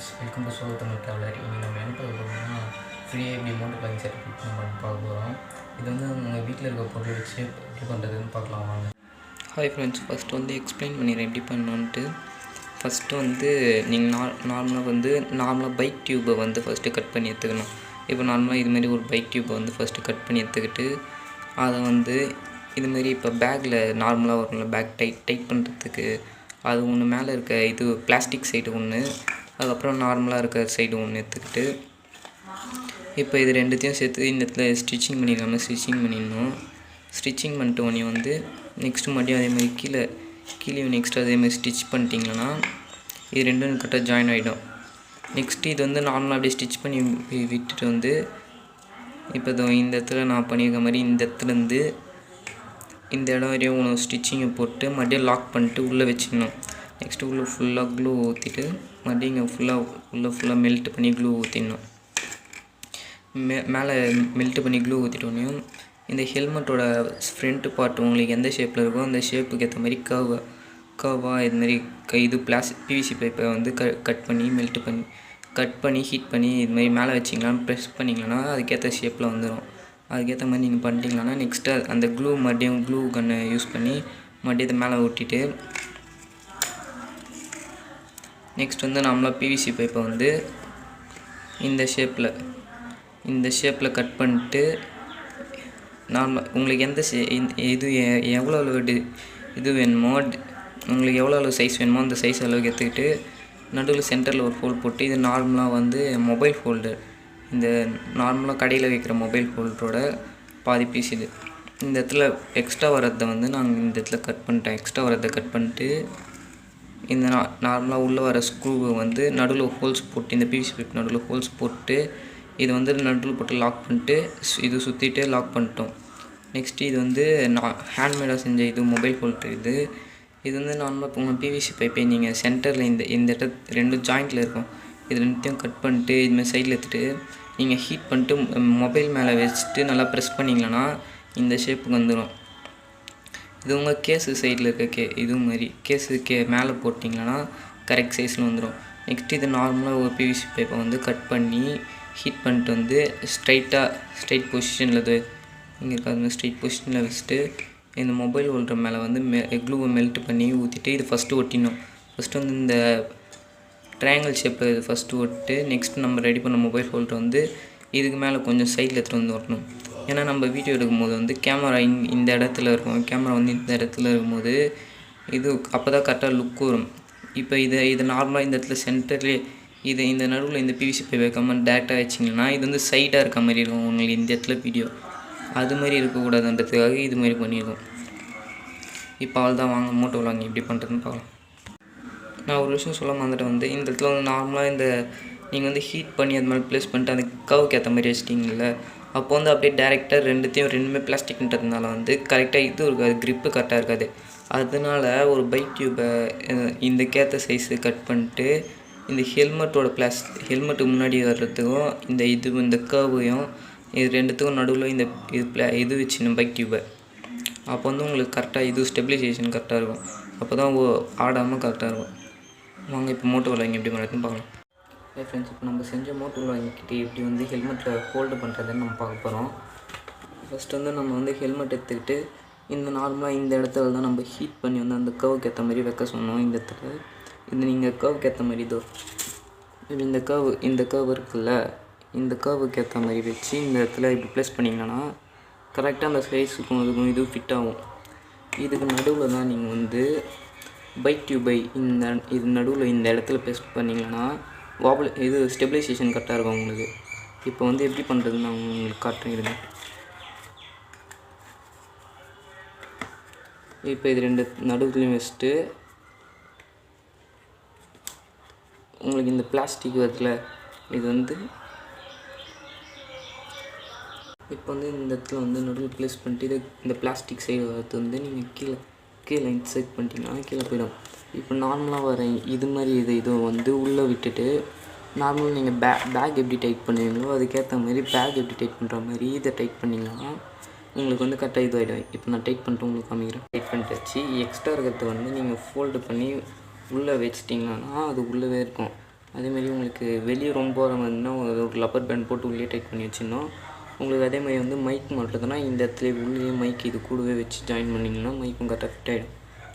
Friends, welcome to solo Tamil traveller. இன்றைக்கி நம்ம என்ன பார்க்க போகிறோம்னா ஃப்ரீயாக எப்படி மோட்டர் பிளாகிங் சர்டிஃபிகேட் நம்ம பார்க்க போகிறோம். இது வந்து உங்கள் வீட்டில் இருக்க பொருள் வச்சு எப்படி பண்ணுறதுன்னு பார்க்கலாம் வாங்க. ஹாய் ஃப்ரெண்ட்ஸ், ஃபஸ்ட்டு வந்து எக்ஸ்பிளைன் பண்ணிடுறேன் எப்படி பண்ணணுன்ட்டு. ஃபஸ்ட்டு வந்து நீங்கள் நார்மலாக பைக் டியூப்பை வந்து ஃபஸ்ட்டு கட் பண்ணி எடுத்துக்கணும். இப்போ நார்மலாக இதுமாரி ஒரு பைக் டியூப்பை வந்து ஃபஸ்ட்டு கட் பண்ணி எடுத்துக்கிட்டு அதை வந்து இதுமாரி இப்போ பேக்கில் நார்மலாக வரும்ல, பேக் டைட் பண்ணுறதுக்கு அது ஒன்று மேலே இருக்க இது பிளாஸ்டிக் சைடு ஒன்று, அதுக்கப்புறம் நார்மலாக இருக்க சைடு ஒன்று எடுத்துக்கிட்டு இப்போ இது ரெண்டுத்தையும் சேர்த்து இந்த இடத்துல ஸ்டிச்சிங் பண்ணிடணும். ஸ்டிச்சிங் பண்ணிட்டு உடனே வந்து நெக்ஸ்ட்டு மறுபடியும் அதேமாதிரி கீழே நெக்ஸ்ட்டு அதேமாதிரி ஸ்டிச் பண்ணிட்டீங்கன்னா இது ரெண்டும் கரெக்டாக ஜாயின் ஆகிடும். நெக்ஸ்ட்டு இது வந்து நார்மலாக அப்படியே ஸ்டிச் பண்ணி விட்டுட்டு வந்து இப்போ இந்த இடத்துல நான் பண்ணியிருக்க மாதிரி இந்த இடத்துலேருந்து இந்த இடம் வரையும் உனக்கு ஸ்டிச்சிங்கை போட்டு மறுபடியும் லாக் பண்ணிட்டு உள்ளே வச்சுக்கணும். நெக்ஸ்ட்டு உள்ளே ஃபுல்லாக க்ளூ ஊற்றிட்டு மறுபடியும் இங்கே ஃபுல்லாக மெல்ட் பண்ணி க்ளூ ஊற்றிடணும். மேலே மெல்ட் பண்ணி க்ளூ ஊற்றிட்டோன்னையும் இந்த ஹெல்மெட்டோட ஃப்ரண்ட் பார்ட் உங்களுக்கு எந்த ஷேப்பில் இருக்கோ அந்த ஷேப்புக்கு ஏற்ற மாதிரி கர்வாக இதுமாரி இது பிவிசி பைப்பை வந்து கட் பண்ணி ஹீட் பண்ணி இதுமாரி மேலே வச்சிங்களான்னு ப்ரெஸ் பண்ணிங்கன்னா அதுக்கேற்ற ஷேப்பில் வந்துடும். அதுக்கேற்ற மாதிரி நீங்கள் பண்ணிட்டீங்கன்னா நெக்ஸ்ட்டு அந்த மறுபடியும் க்ளூ கன்னை யூஸ் பண்ணி மறுபடியும் இதை மேலே ஒட்டிட்டு நெக்ஸ்ட் வந்து நம்மளாக பிவிசி பைப்பை வந்து இந்த ஷேப்பில் கட் பண்ணிட்டு நார்மல் உங்களுக்கு இது எவ்வளோ அளவு இது வேணுமோ, உங்களுக்கு எவ்வளோ அளவு சைஸ் வேணுமோ அந்த சைஸ் அளவுக்கு எடுத்துக்கிட்டு நடுவில் சென்டரில் ஒரு ஹோல் போட்டு இது நார்மலாக வந்து மொபைல் ஹோல்டர், இந்த நார்மலாக கடையில் வைக்கிற மொபைல் ஹோல்டரோட பாதி பீஸ் இது. இந்த இடத்துல எக்ஸ்ட்ரா வரதை வந்து நாங்கள் இந்த இடத்துல கட் பண்ணிட்டு இந்த நார்மலாக உள்ளே வர ஸ்க்ரூவை வந்து நடுவில் ஹோல்ஸ் போட்டு இந்த பிவிசி பைப் நடுவில் ஹோல்ஸ் போட்டு இது வந்து நடுவில் போட்டு லாக் பண்ணிட்டு இது சுற்றிட்டு லாக் பண்ணிட்டோம். நெக்ஸ்ட்டு இது வந்து ஹேண்ட்மேடாக செஞ்ச இது மொபைல் ஹோல்டர். இது வந்து நார்மலாக இப்போ உங்கள் பிவிசி பைப்பை நீங்கள் சென்டரில் இந்த ரெண்டு ஜாயிண்டில் இருக்கும், இது ரெண்டுத்தையும் கட் பண்ணிட்டு இதுமாதிரி சைடில் எடுத்துகிட்டு நீங்கள் ஹீட் பண்ணிட்டு மொபைல் மேலே வச்சுட்டு நல்லா ப்ரெஸ் பண்ணிங்கன்னா இந்த ஷேப்புக்கு வந்துடும். இது உங்கள் கேஸு சைடில் இருக்க இது மாதிரி கேஸு மேலே போட்டிங்கன்னா கரெக்ட் சைஸில் வந்துடும். நெக்ஸ்ட் இது நார்மலாக ஒரு பிவிசி பைப்பை வந்து கட் பண்ணி ஹீட் பண்ணிட்டு வந்து ஸ்ட்ரைட் பொசிஷனில் இங்கே இருக்காது ஸ்ட்ரைட் பொசிஷனில் வச்சுட்டு இந்த மொபைல் ஹோல்டர் மேலே வந்து க்ளூவை மெல்ட் பண்ணி ஊற்றிட்டு இது ஃபஸ்ட்டு ஒட்டிடணும். ஃபஸ்ட்டு வந்து இந்த ட்ரையாங்கிள் ஷேப்பில் இது ஃபஸ்ட்டு ஒட்டு நெக்ஸ்ட்டு நம்ம ரெடி பண்ண மொபைல் ஹோல்டர் வந்து இதுக்கு மேலே கொஞ்சம் சைடில் எடுத்துகிட்டு வந்து ஒட்டணும். ஏன்னா நம்ம வீடியோ எடுக்கும்போது வந்து கேமரா இந்த இடத்துல இருக்கும், கேமரா வந்து இந்த இடத்துல இருக்கும்போது இது அப்போ தான் கரெக்டாக லுக் வரும். இப்போ இது நார்மலாக இந்த இடத்துல சென்டர்லேயே இந்த நடுவில் இந்த பிவிசி பை வைக்காமல் டேரெக்டாக வச்சிங்கன்னா இது வந்து சைடாக இருக்க மாதிரி இருக்கும் உங்களுக்கு இந்த இடத்துல வீடியோ. அது மாதிரி இருக்கக்கூடாதுன்றதுக்காக இது மாதிரி பண்ணியிருக்கோம். இப்போ அவள் தான் வாங்க மோட்டோ விளாங் எப்படி பண்ணுறதுன்னு பார்க்கலாம். நான் ஒரு விஷயம் சொல்ல மறந்துட்டு வந்து இந்த இடத்துல வந்து நார்மலாக நீங்கள் வந்து ஹீட் பண்ணி அது மாதிரி ப்ளேஸ் பண்ணிட்டு அந்த கவுக்கு ஏற்ற மாதிரி வச்சிட்டிங்கல்ல, அப்போ வந்து அப்படியே டேரெக்டாக ரெண்டுமே பிளாஸ்டிக்ன்றதுனால வந்து கரெக்டாக இது இருக்காது, க்ரிப்பு கரெக்டாக இருக்காது. அதனால ஒரு பைக் டியூப்பை இந்த கேத்த சைஸு கட் பண்ணிட்டு இந்த ஹெல்மெட்டுக்கு முன்னாடி வர்றதுக்கும் இந்த கர்வையும் இது ரெண்டுத்துக்கும் நடுவில் இது வச்சுக்கணும் பைக் டியூப்பை. அப்போ வந்து உங்களுக்கு கரெக்டாக ஸ்டெபிலைசேஷன் கரெக்டாக இருக்கும், அப்போ தான் ஆடாமல் கரெக்டாக இருக்கும். வாங்க இப்போ மோட்டோ விளாங் எப்படி பண்ணுறதுன்னு பார்க்கலாம். ஃப்ரெண்ட்ஸ், இப்போ நம்ம செஞ்ச மோட்டோ விளாங்கிக்கிட்டே எப்படி வந்து ஹெல்மெட்டில் ஹோல்டு பண்ணுறதுன்னு நம்ம பார்க்க போகிறோம். ஃபஸ்ட்டு வந்து நம்ம வந்து ஹெல்மெட் எடுத்துக்கிட்டு இந்த நார்மலாக இந்த இடத்துல தான் நம்ம ஹீட் பண்ணி வந்து அந்த கர்வுக்கு ஏற்ற மாதிரி வைக்க சொன்னோம். இந்த இடத்துல நீங்கள் கர்வுக்கு ஏற்ற மாதிரி இந்த கர்வ் இருக்குல்ல, இந்த கர்வுக்கு ஏற்ற மாதிரி வச்சு இந்த இடத்துல இப்படி ப்ளேஸ் பண்ணிங்கன்னா கரெக்டாக அந்த சைஸுக்கும் அதுக்கும் இது ஃபிட் ஆகும். இதுக்கு நடுவில் தான் நீங்கள் வந்து பைக் டியூபை இது நடுவில் இந்த இடத்துல ப்ளேஸ் பண்ணிங்கன்னா இது ஸ்டெபிலைசேஷன் கரெக்டாக இருக்கும் உங்களுக்கு. இப்போ வந்து எப்படி பண்ணுறதுன்னு நான் உங்களுக்கு காட்டுறேன். இப்போ இது ரெண்டு நடுவுலையும் வச்சுட்டு உங்களுக்கு இந்த பிளாஸ்டிக் வருதுல, இது வந்து இப்போ வந்து இந்த இடத்துல வந்து நடுவில் ப்ளேஸ் பண்ணிட்டு இந்த பிளாஸ்டிக் சைடு வரது வந்து நீங்கள் கீழே இன்செக்ட் பண்ணிட்டீங்கன்னா கீழே போயிடும். இப்போ நார்மலாக வர இது மாதிரி இது வந்து உள்ளே விட்டுட்டு நார்மலாக நீங்கள் பேக் எப்படி டைட் பண்ணுவீங்களோ அதுக்கேற்ற மாதிரி பேக் எப்படி டைட் பண்ணுற மாதிரி இதை டைட் பண்ணிங்கன்னா உங்களுக்கு வந்து கரெக்டாக இது ஆகிடும். இப்போ நான் டைட் பண்ணிட்டு உங்களுக்கு காமிக்கிறேன். டைட் பண்ணிட்டு வச்சு எக்ஸ்ட்ரா இருக்கிறத வந்து நீங்கள் ஃபோல்டு பண்ணி உள்ளே வச்சிட்டிங்கன்னா அது உள்ளவே இருக்கும். அதேமாதிரி உங்களுக்கு வெளியே ரொம்ப வந்ததுன்னா ஒரு லப்பர் பேண்ட் போட்டு உள்ளே டைட் பண்ணி வச்சிடணும். உங்களுக்கு அதேமாதிரி வந்து மைக் மாட்டுறதுனா இந்த இடத்துல உள்ளே மைக் இது கூடவே வச்சு ஜாயின் பண்ணிங்கன்னா மைக்கும் கரெக்டாக ஃபிட் ஆகிடும்.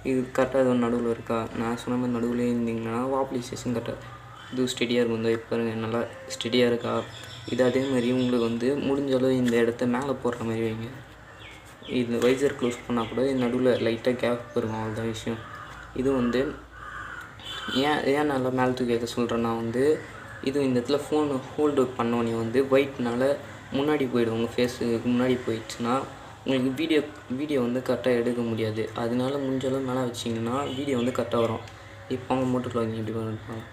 இது கரெக்டாக இது நடுவில் இருக்கா, நான் சொன்ன மாதிரி நடுவில் இருந்தீங்கன்னா வாப்ளிசேஷன் கரெக்டாக இது ஸ்டெடியாக இருக்கும். இந்த இப்போ நல்லா ஸ்டெடியாக இருக்கா. இது அதேமாதிரி உங்களுக்கு வந்து முடிஞ்சளவு இந்த இடத்த மேலே போடுற மாதிரி வைங்க. இது வைசர் க்ளோஸ் பண்ணால் கூட நடுவில் லைட்டாக கேப் இருக்கும், அவ்வளோதான் விஷயம். இது வந்து ஏன் நல்லா மேலே தூக்கி வைக்க சொல்கிறேன்னா வந்து இது இந்த இடத்துல ஃபோனு ஹோல்டு பண்ணோன்னே வந்து ஒயிட்னால் முன்னாடி போய்டும். உங்கள் ஃபேஸுக்கு முன்னாடி போயிடுச்சுன்னா உங்களுக்கு வீடியோ வந்து கரெக்டாக எடுக்க முடியாது. அதனால முடிஞ்சளவு மேலே வச்சிங்கன்னா வீடியோ வந்து கரெக்டாக வரும். இப்போ அவங்க மோட்டர் லாகிங் எப்படி பண்ணுறாங்க.